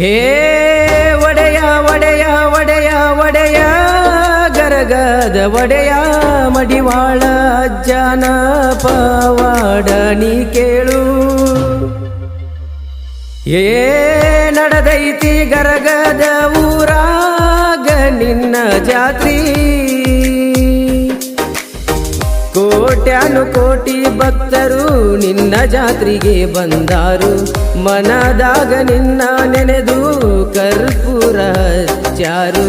ಹೇ ಒಡೆಯ ಒಡೆಯ ಒಡೆಯ ಒಡೆಯ ಗರಗದ ಒಡೆಯ ಮಡಿವಾಳ ಅಜ್ಜನ ಪವಾಡ ನೀ ಕೇಳು. ಏ ನಡೆದೈತಿ ಗರಗದ ಊರಾಗ ನಿನ್ನ ಜಾತ್ರಿ, ಕೋಟ್ಯಾನು ಕೋಟಿ ಭಕ್ತರು ನಿನ್ನ ಜಾತ್ರೆಗೆ ಬಂದಾರು. ಮನದಾಗ ನಿನ್ನ ನೆನೆದು ಕರ್ಪೂರ ಹಚ್ಚಾರು,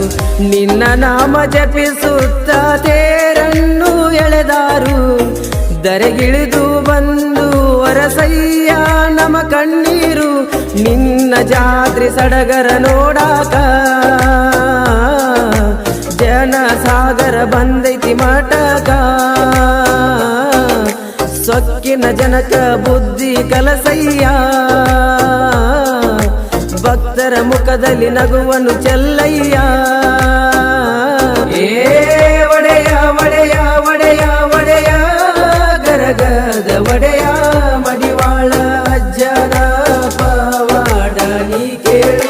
ನಿನ್ನ ನಾಮ ಜಪಿಸುತ್ತ ತೇರನ್ನು ಎಳೆದಾರು. ದರೆಗಿಳಿದು ಬಂದು ವರಸಯ್ಯ ನಮ ಕಣ್ಣೀರು, ನಿನ್ನ ಜಾತ್ರೆ ಸಡಗರ ನೋಡಾಕ ಜನ ಸಾಗರ ಬಂದೈತಿ ಮಟಕ. ಸೊಕ್ಕಿನ ಜನಕ ಬುದ್ಧಿ ಕಲಸಯ್ಯ, ಭಕ್ತರ ಮುಖದಲ್ಲಿ ನಗುವನು ಚೆಲ್ಲಯ್ಯ. ಏ ಒಡೆಯ ಒಡೆಯ ಒಡೆಯ ಒಡೆಯ ಗರಗದ ಒಡೆಯ ಮಡಿವಾಳ ಅಜ್ಜನ ಪವಾಡ ನೀ ಕೇಳು.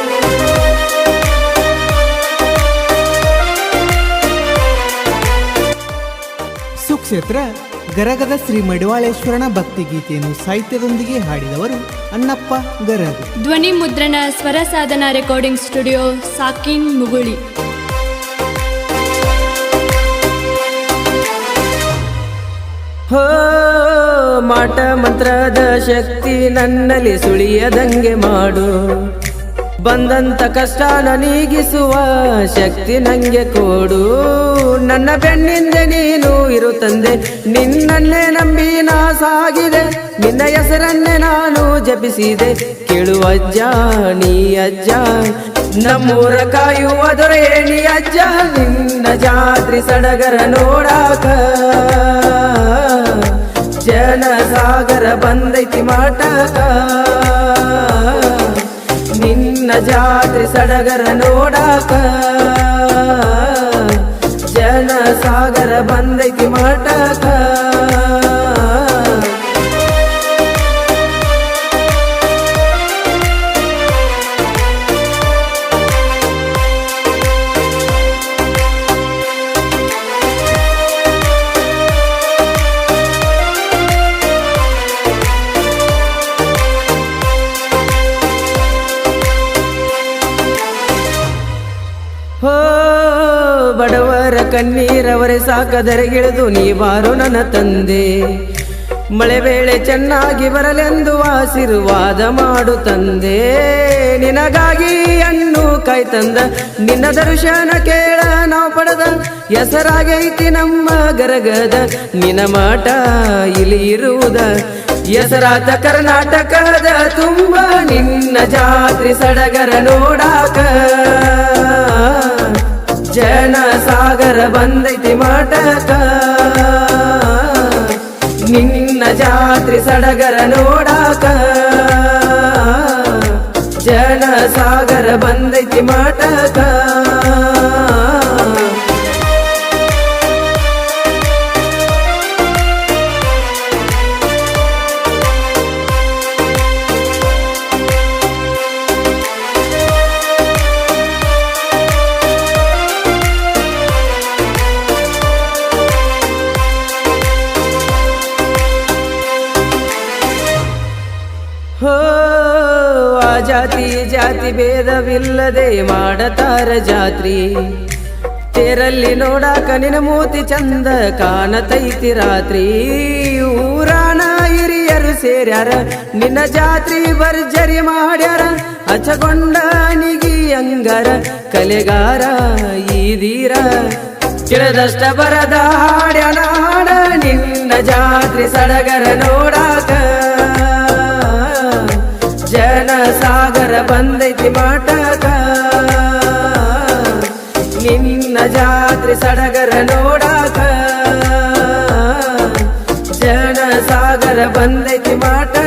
ಸುಕ್ಷೇತ್ರ ಗರಗದ ಶ್ರೀ ಮಡಿವಾಳೇಶ್ವರನ ಭಕ್ತಿಗೀತೆಯನ್ನು ಸಾಹಿತ್ಯದೊಂದಿಗೆ ಹಾಡಿದವರು ಅಣ್ಣಪ್ಪ ಗರಗ. ಧ್ವನಿ ಮುದ್ರಣ ಸ್ವರ ಸಾಧನ ರೆಕಾರ್ಡಿಂಗ್ ಸ್ಟುಡಿಯೋ ಸಾಕಿನ್ ಮುಗುಳಿ. ಹೋ ಮಾಟ ಮಂತ್ರದ ಶಕ್ತಿ ನನ್ನಲ್ಲಿ ಸುಳಿಯದಂಗೆ ಮಾಡು, ಬಂದಂತ ಕಷ್ಟನ ನೀಗಿಸುವ ಶಕ್ತಿ ನಂಗೆ ಕೊಡು. ನನ್ನ ಬೆನ್ನಿಂದೆ ನೀನು ಇರು ತಂದೆ, ನಿನ್ನನ್ನೇ ನಂಬಿ ನಾ ಸಾಗಿದೆ, ನಿನ್ನ ಹೆಸರನ್ನೇ ನಾನು ಜಪಿಸಿದೆ. ಕೇಳುವ ಅಜ್ಜ ನೀ ಅಜ್ಜ, ನಮ್ಮೂರ ಕಾಯುವ ದೊರೆ ನೀ ಅಜ್ಜ. ನಿನ್ನ ಜಾತ್ರೆ ಸಡಗರ ನೋಡಾಕ ಜನ ಸಾಗರ ಬಂದೈತಿ ಮಟಕ. ನಿನ್ನ ಜಾತ್ರೆ ಸಡಗರ ನೋಡಾಕ ಜನ ಸಾಗರ ಬಂದೈತಿ ಮಟಕ. ಹೋ ಬಡವರ ಕಣ್ಣೀರವರೆ ಸಾಕದರೆಗಿಳಿದು ನೀ ಬಾರು ನನ್ನ ತಂದೆ, ಮಳೆ ವೇಳೆ ಚೆನ್ನಾಗಿ ಬರಲೆಂದು ಆಶೀರ್ವಾದ ಮಾಡು ತಂದೆ. ನಿನಗಾಗಿ ಅನ್ನು ಕೈ ತಂದ, ನಿನ್ನ ದರ್ಶನ ಕೇಳ ನಾವು ಪಡೆದ ಹೆಸರಾಗೈತಿ ನಮ್ಮ ಗರಗದ. ನಿನ್ನ ಮಾಟ ಇಲ್ಲಿ ಇರುವುದ ಹೆಸರಾತ ಕರ್ನಾಟಕದ ತುಂಬ, ನಿನ್ನ ಜಾತ್ರೆ ಸಡಗರ ನೋಡಾಕ ಜನ ಸಾಗರ ಬಂದೈತಿ ಮಟಕ. ನಿನ್ನ ಜಾತ್ರೆ ಸಡಗರ ನೋಡಾಕ ಜನ ಸಾಗರ ಬಂದೈತಿ ಮಟಕ. ಹೋ ಆ ಜಾತಿ ಜಾತಿ ಭೇದವಿಲ್ಲದೆ ಮಾಡತಾರ ಜಾತ್ರಿ, ತೇರಲ್ಲಿ ನೋಡಾಕ ನಿನ ಮೂತಿ ಚಂದ ಕಾಣತೈತಿ ರಾತ್ರಿ. ಊರಾನ ಹಿರಿಯರು ಸೇರ್ಯಾರ ನಿನ್ನ ಜಾತ್ರಿ ಭರ್ಜರಿ ಮಾಡ್ಯಾರ, ಹಚ್ಚಗೊಂಡ ನಿಗಿ ಅಂಗಾರ ಕಲೆಗಾರ ಈದೀರ. ತಿಳಿದಷ್ಟ ಬರದ ಹಾಡ್ಯಾನ ಹಾಡ ನಿನ್ನ ಜಾತ್ರೆ ಸಡಗರ ನೋಡಾಕ ಜನ ಸಾಗರ ಬಂದೈತಿ ಮಟಕ. ನಿನ್ನ ಜಾತ್ರೆ ಸಡಗರ ನೋಡಾಕ ಜನ ಸಾಗರ ಬಂದೈತಿ ಮಟಕ.